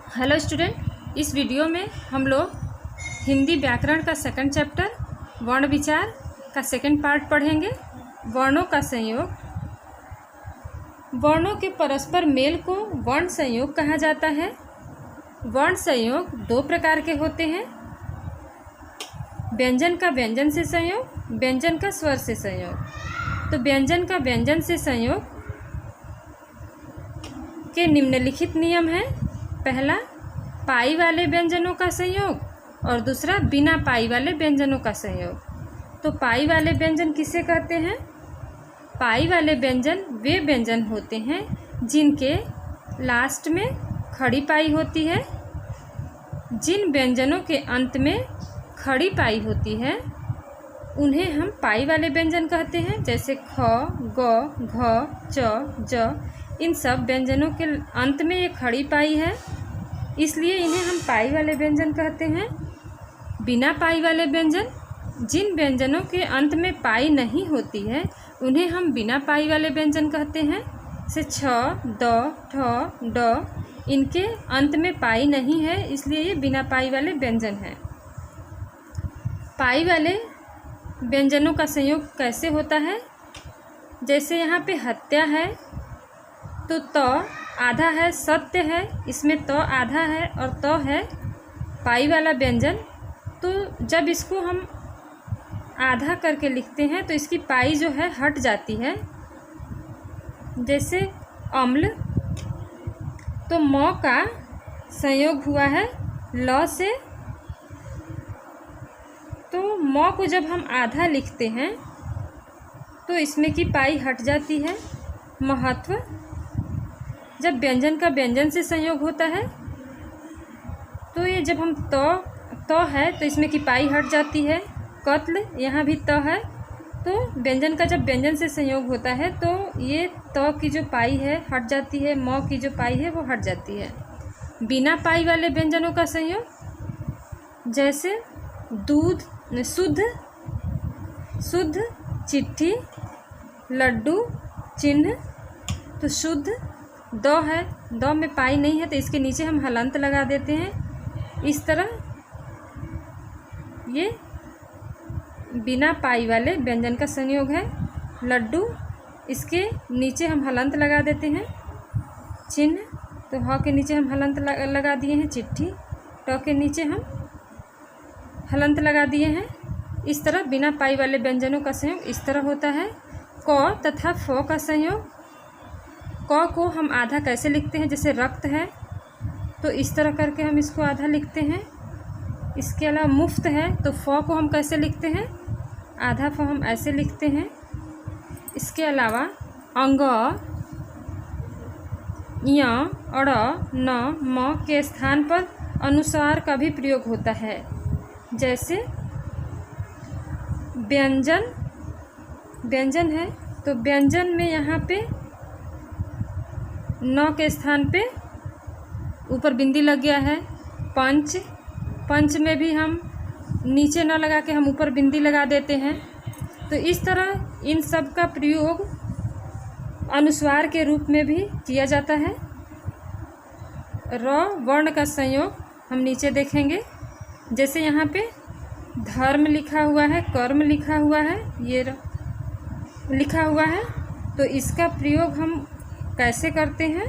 Hello student, इस video में हम लोग हिंदी व्याकरण का सेकंड चैप्टर वर्ण विचार का सेकंड पार्ट पढ़ेंगे। वर्णों का संयोग। वर्णों के परस्पर मेल को वर्ण संयोग कहा जाता है। वर्ण संयोग दो प्रकार के होते हैं, व्यंजन का व्यंजन से संयोग, व्यंजन का स्वर से संयोग। तो व्यंजन का व्यंजन से संयोग के निम्नलिखित नियम हैं। पहला, पाई वाले व्यंजनों का संयोग और दूसरा बिना पाई वाले व्यंजनों का संयोग। तो पाई वाले व्यंजन किसे कहते हैं? पाई वाले व्यंजन वे व्यंजन होते हैं जिनके लास्ट में खड़ी पाई होती है। जिन व्यंजनों के अंत में खड़ी पाई होती है उन्हें हम पाई वाले व्यंजन कहते हैं। जैसे ख, ग, घ, च, ज, इन सब व्यंजनों के अंत में ये खड़ी पाई है, इसलिए इन्हें हम पाई वाले व्यंजन कहते हैं। बिना पाई वाले व्यंजन, जिन व्यंजनों के अंत में पाई नहीं होती है उन्हें हम बिना पाई वाले व्यंजन कहते हैं। जैसे छ, द, ठ, ड, इनके अंत में पाई नहीं है, इसलिए ये बिना पाई वाले व्यंजन हैं। पाई वाले व्यंजनों का संयोग कैसे होता है? जैसे यहाँ पे हत्या है तो त आधा है, सत्य है, इसमें त आधा है और त है पाई वाला व्यंजन। तो जब इसको हम आधा करके लिखते हैं तो इसकी पाई जो है हट जाती है। जैसे अम्ल, तो म का संयोग हुआ है ल से, तो म को जब हम आधा लिखते हैं तो इसमें की पाई हट जाती है। महत्व, जब व्यंजन का व्यंजन से संयोग होता है तो ये जब हम त है तो इसमें की पाई हट जाती है। कत्ल, यहाँ भी त है, तो व्यंजन का जब व्यंजन से संयोग होता है तो ये त की जो पाई है हट जाती है, म की जो पाई है वो हट जाती है। बिना पाई वाले व्यंजनों का संयोग, जैसे दूध, शुद्ध, शुद्ध, चिट्ठी, लड्डू, चिन्ह। तो शुद्ध द है, द में पाई नहीं है तो इसके नीचे हम हलंत लगा देते हैं। इस तरह ये बिना पाई वाले व्यंजन का संयोग है। लड्डू, इसके नीचे हम हलंत लगा देते हैं। चिन्ह, तो ह के नीचे हम हलंत लगा दिए हैं। चिट्ठी, ट के नीचे हम हलंत लगा दिए हैं। इस तरह बिना पाई वाले व्यंजनों का संयोग इस तरह होता है। क तथा फ का संयोग, क को हम आधा कैसे लिखते हैं? जैसे रक्त है तो इस तरह करके हम इसको आधा लिखते हैं। इसके अलावा मुफ्त है तो फ को हम कैसे लिखते हैं? आधा फ हम ऐसे लिखते हैं। इसके अलावा अंग, य, अड़, न, म के स्थान पर अनुसार का भी प्रयोग होता है। जैसे व्यंजन, व्यंजन है तो व्यंजन में यहाँ पे न के स्थान पे ऊपर बिंदी लग गया है। पंच, पंच में भी हम नीचे न लगा के हम ऊपर बिंदी लगा देते हैं। तो इस तरह इन सब का प्रयोग अनुस्वार के रूप में भी किया जाता है। र वर्ण का संयोग हम नीचे देखेंगे। जैसे यहाँ पे धर्म लिखा हुआ है, कर्म लिखा हुआ है, ये लिखा हुआ है, तो इसका प्रयोग हम कैसे करते हैं?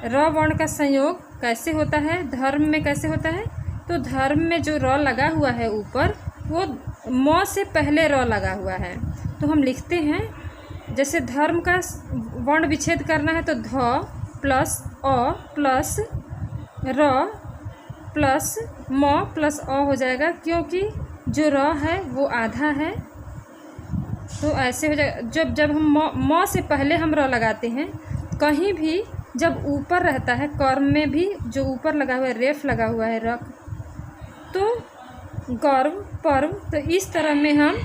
र वर्ण का संयोग कैसे होता है? धर्म में कैसे होता है? तो धर्म में जो र लगा हुआ है ऊपर, वो म से पहले र लगा हुआ है, तो हम लिखते हैं। जैसे धर्म का वर्ण विच्छेद करना है तो ध प्लस अ प्लस र प्लस म प्लस अ हो जाएगा, क्योंकि जो र है वो आधा है, तो ऐसे हो जाएगा। जब हम म से पहले हम र लगाते हैं, कहीं भी जब ऊपर रहता है, कर्म में भी जो ऊपर लगा हुआ है रेफ लगा हुआ है रक, तो गर्व, पर्व, तो इस तरह में हम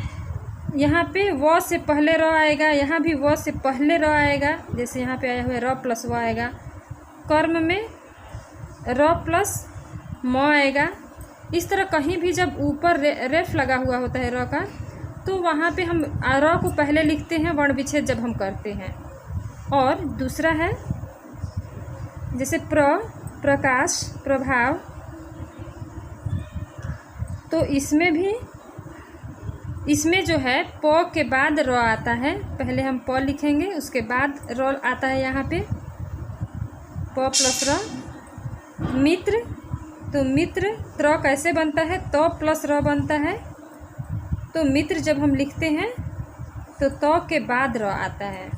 यहाँ पे व से पहले र आएगा, यहाँ भी व से पहले र आएगा। जैसे यहाँ पे आया हुआ है र प्लस व आएगा। कर्म में र प्लस म आएगा। इस तरह कहीं भी जब ऊपर रेफ लगा हुआ होता है र का, तो वहाँ पे हम र को पहले लिखते हैं वर्ण विच्छेद जब हम करते हैं। और दूसरा है जैसे प्र प्रकाश प्रभाव, तो इसमें जो है प के बाद र आता है। पहले हम प लिखेंगे, उसके बाद र आता है यहाँ पे, प प्लस र। मित्र, तो मित्र त्र कैसे बनता है, तो प्लस र बनता है। तो मित्र जब हम लिखते हैं तो त के बाद र आता है।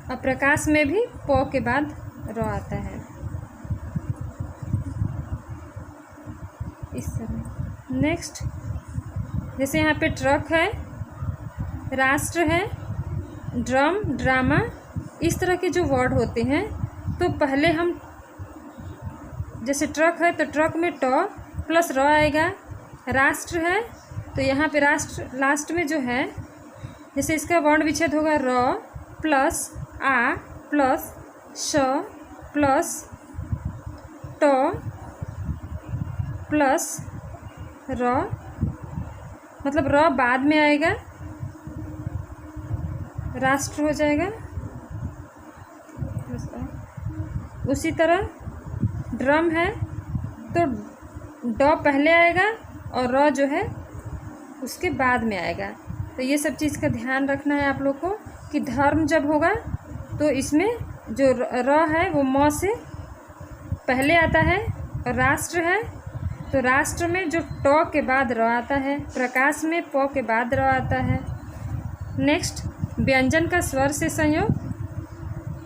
और प्रकाश में भी प के बाद र आता है। इस तरह। नेक्स्ट, जैसे यहाँ पे ट्रक है, राष्ट्र है, ड्रम, ड्रामा, इस तरह के जो वर्ड होते हैं, तो पहले हम, जैसे ट्रक है तो ट्रक में ट प्लस र आएगा। राष्ट्र है तो यहाँ पे राष्ट्र लास्ट में जो है, जैसे इसका वर्ण विच्छेद होगा र प्लस आ प्लस श प्लस ट प्लस र, मतलब र बाद में आएगा, राष्ट्र हो जाएगा। उसी तरह ड्रम है तो ड पहले आएगा और र जो है उसके बाद में आएगा। तो ये सब चीज़ का ध्यान रखना है आप लोग को कि धर्म जब होगा तो इसमें जो र है वो म से पहले आता है। और राष्ट्र है तो राष्ट्र में जो ट के बाद र आता है, प्रकाश में प के बाद र आता है। नेक्स्ट, व्यंजन का स्वर से संयोग।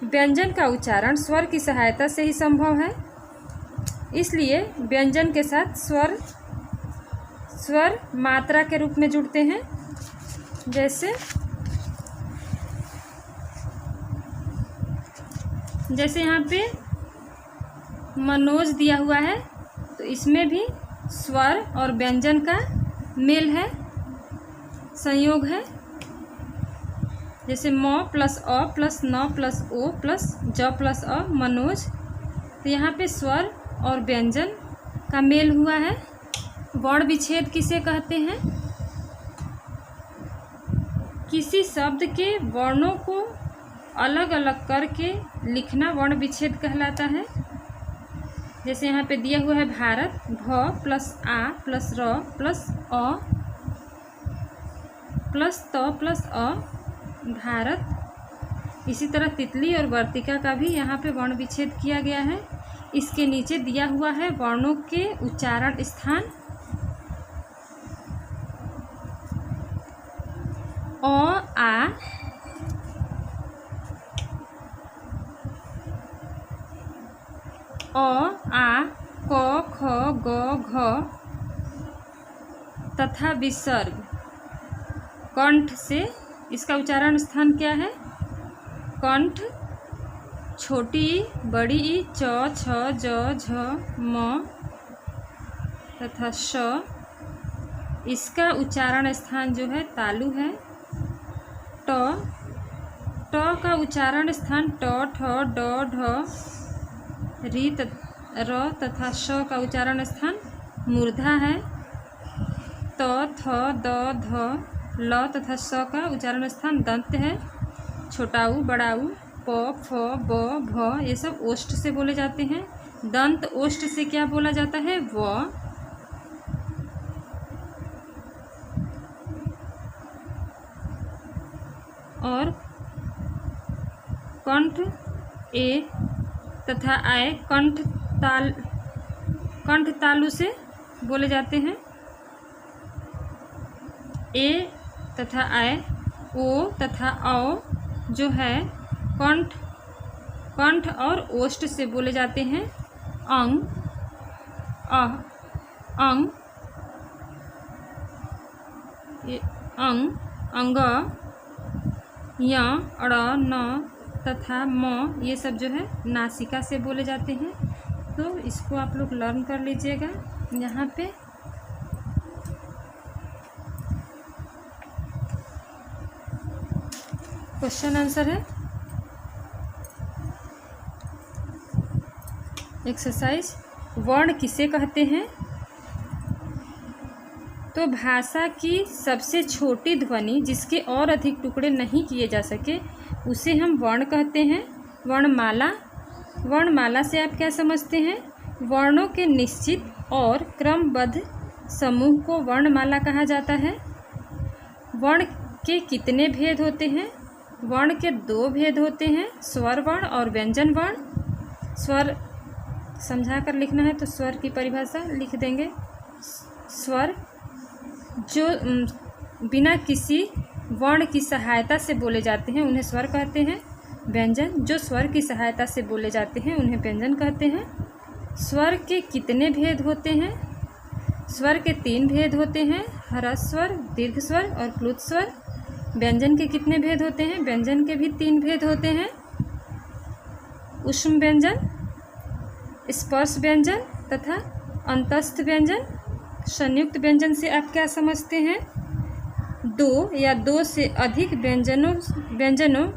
व्यंजन का उच्चारण स्वर की सहायता से ही संभव है, इसलिए व्यंजन के साथ स्वर मात्रा के रूप में जुड़ते हैं। जैसे यहाँ पे मनोज दिया हुआ है तो इसमें भी स्वर और व्यंजन का मेल है, संयोग है। जैसे म प्लस अ प्लस न प्लस ओ प्लस ज प्लस अ, मनोज, तो यहाँ पे स्वर और व्यंजन का मेल हुआ है। वर्ण विच्छेद किसे कहते हैं? किसी शब्द के वर्णों को अलग अलग करके लिखना वर्ण विच्छेद कहलाता है। जैसे यहाँ पे दिया हुआ है भारत, भ प्लस आ प्लस र प्लस अ प्लस त प्लस अ, भारत। इसी तरह तितली और वर्तिका का भी यहाँ पे वर्ण विच्छेद किया गया है। इसके नीचे दिया हुआ है वर्णों के उच्चारण स्थान। अ आ, क ख ग घ तथा विसर्ग कंठ से, इसका उच्चारण स्थान क्या है? कंठ, छोटी ई, बड़ी ई, च छ ज झ म तथा श, इसका उच्चारण स्थान जो है तालु है। ट का उच्चारण स्थान ट ठ ड ढ री र तथा श का उच्चारण स्थान मूर्धा है। त थ द ध ल तथा स का उच्चारण स्थान दंत है। छोटा ऊ, बड़ा ऊ, प फ ब भ, ये सब ओष्ठ से बोले जाते हैं। दंत ओष्ठ से क्या बोला जाता है? व। और कंठ ए तथा आय कंठ तालु से बोले जाते हैं। ए तथा आय, ओ तथा औ जो है कंठ और ओष्ठ से बोले जाते हैं। अंग, अंग, अंग, अंग, य, अड़, न तथा म, ये सब जो है नासिका से बोले जाते हैं। तो इसको आप लोग लर्न कर लीजिएगा। यहाँ पे क्वेश्चन आंसर है। एक्सरसाइज, वर्ण किसे कहते हैं? तो भाषा की सबसे छोटी ध्वनि जिसके और अधिक टुकड़े नहीं किए जा सके उसे हम वर्ण कहते हैं। वर्णमाला वर्णमाला से आप क्या समझते हैं? वर्णों के निश्चित और क्रमबद्ध समूह को वर्णमाला कहा जाता है। वर्ण के कितने भेद होते हैं? वर्ण के 2 भेद होते हैं, स्वर वर्ण और व्यंजन वर्ण। स्वर समझा कर लिखना है तो स्वर की परिभाषा लिख देंगे। स्वर जो बिना किसी वर्ण की सहायता से बोले जाते हैं उन्हें स्वर कहते हैं। व्यंजन जो स्वर की सहायता से बोले जाते हैं उन्हें व्यंजन कहते हैं। स्वर के कितने भेद होते हैं? स्वर के 3 भेद होते हैं, ह्रस्व स्वर, दीर्घ स्वर और प्लुत स्वर। व्यंजन के कितने भेद होते हैं? व्यंजन के भी 3 भेद होते हैं, ऊष्म व्यंजन, स्पर्श व्यंजन तथा अंतस्थ व्यंजन। संयुक्त व्यंजन से आप क्या समझते हैं? 2 या 2 से अधिक व्यंजनों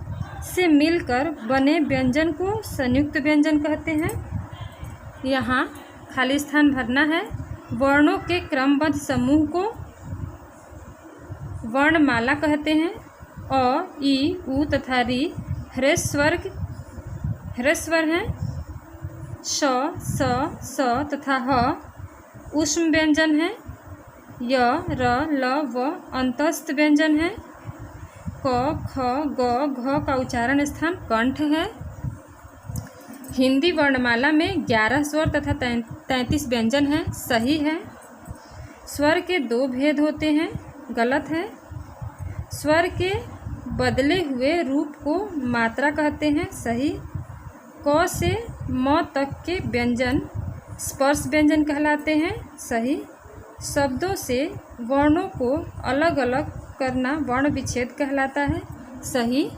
से मिलकर बने व्यंजन को संयुक्त व्यंजन कहते हैं। यहाँ खाली स्थान भरना है। वर्णों के क्रमबद्ध समूह को वर्णमाला कहते हैं। अ, ई, उ तथा री ह्रस्व स्वर हैं। श, स तथा ह ऊष्म व्यंजन है। य, र, ल, व अंतस्थ व्यंजन है। क, ख, ग, घ का उच्चारण स्थान कंठ है। हिंदी वर्णमाला में 11 स्वर तथा 33 व्यंजन हैं, सही है। स्वर के 2 भेद होते हैं, गलत है। स्वर के बदले हुए रूप को मात्रा कहते हैं, सही। क से म तक के व्यंजन स्पर्श व्यंजन कहलाते हैं, सही। शब्दों से वर्णों को अलग अलग करना वर्ण विच्छेद कहलाता है, सही।